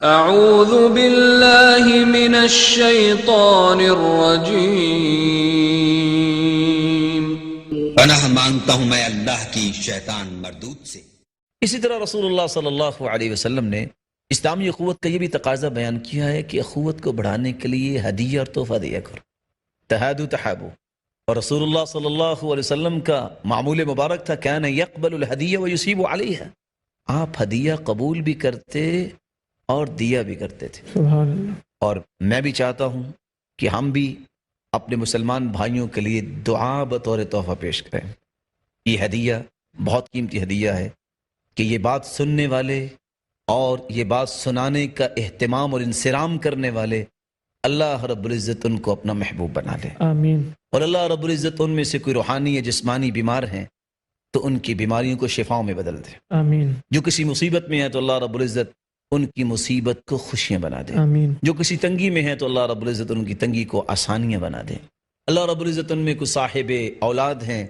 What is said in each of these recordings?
اعوذ باللہ من الشیطان الرجیم۔ پناہ مانگتا ہوں میں اللہ کی شیطان مردود سے۔ اسی طرح رسول اللہ صلی اللہ علیہ وسلم نے اسلامی اخوت کا یہ بھی تقاضا بیان کیا ہے کہ اخوت کو بڑھانے کے لیے ہدیہ اور تحفہ دیا کرو، تہادو تحابو۔ اور رسول اللہ صلی اللہ علیہ وسلم کا معمول مبارک تھا کان یقبل الہدیہ ویصیب علیہا، آپ ہدیہ قبول بھی کرتے اور دیا بھی کرتے تھے۔ سبحان اللہ۔ اور میں بھی چاہتا ہوں کہ ہم بھی اپنے مسلمان بھائیوں کے لیے دعا بطور تحفہ پیش کریں۔ یہ ہدیہ بہت قیمتی ہدیہ ہے کہ یہ بات سننے والے اور یہ بات سنانے کا اہتمام اور انصرام کرنے والے اللہ رب العزت ان کو اپنا محبوب بنا لے، آمین۔ اور اللہ رب العزت ان میں سے کوئی روحانی یا جسمانی بیمار ہیں تو ان کی بیماریوں کو شفاؤں میں بدل دے، آمین۔ جو کسی مصیبت میں ہے تو اللہ رب العزت ان کی مصیبت کو خوشیاں بنا دے، آمین۔ جو کسی تنگی میں ہے تو اللہ رب العزت ان کی تنگی کو آسانیاں بنا دے، اللہ رب العزت ان میں کوئی صاحب اولاد ہیں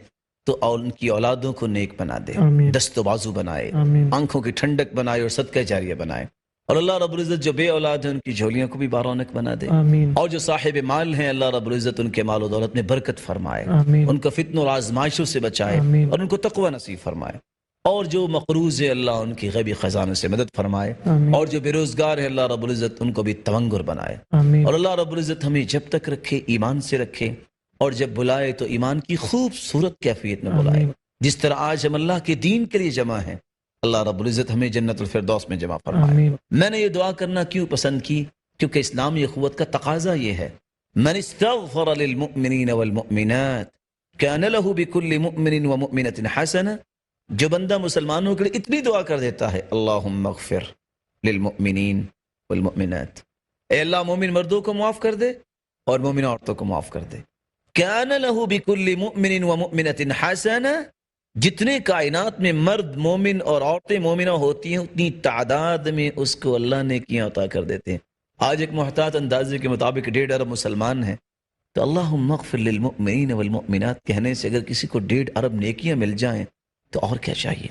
تو ان کی اولادوں کو نیک بنا دے، آمین۔ دست و بازو بنائے، آمین۔ آنکھوں کی ٹھنڈک بنائے اور صدقہ جاریہ بنائے، اور اللہ رب العزت جو بے اولاد ہیں ان کی جھولیوں کو بھی بارونق بنا دے، آمین۔ اور جو صاحب مال ہیں اللہ رب العزت ان کے مال و دولت میں برکت فرمائے، آمین۔ ان کو فتنوں اور آزمائشوں سے بچائے، آمین۔ اور ان کو تقوی نصیب فرمائے، اور جو مقروض ہے اللہ ان کی غیبی خزانوں سے مدد فرمائے، آمین۔ اور جو بے روزگار ہے اللہ رب العزت ان کو بھی تونگر بنائے، آمین۔ اور اللہ رب العزت ہمیں جب تک رکھے ایمان سے رکھے، اور جب بلائے تو ایمان کی خوبصورت کیفیت میں بلائے، آمین۔ جس طرح آج ہم اللہ کے دین کے لیے جمع ہیں، اللہ رب العزت ہمیں جنت الفردوس میں جمع فرمائے۔ آمین۔ میں نے یہ دعا کرنا کیوں پسند کی؟ کیونکہ اسلامی اخوت کا تقاضا یہ ہے، من استغفر للمؤمنین والمؤمنات کان له بكل مؤمن ومؤمنۃ حسنہ، جو بندہ مسلمانوں کے لیے اتنی دعا کر دیتا ہے اللہم اغفر للمؤمنین والمؤمنات، اے اللہ مومن مردوں کو معاف کر دے اور مومن عورتوں کو معاف کر دے، کان له بكل مؤمن ومؤمنۃ حسنہ، جتنے کائنات میں مرد مومن اور عورتیں مومنہ ہوتی ہیں اتنی تعداد میں اس کو اللہ نے کیا عطا کر دیتے ہیں۔ آج ایک محتاط اندازے کے مطابق 1.5 ارب مسلمان ہیں، تو اللہم اغفر للمؤمنین والمؤمنات کہنے سے اگر کسی کو 1.5 ارب نیکیاں مل جائیں تو اور کیا چاہیے۔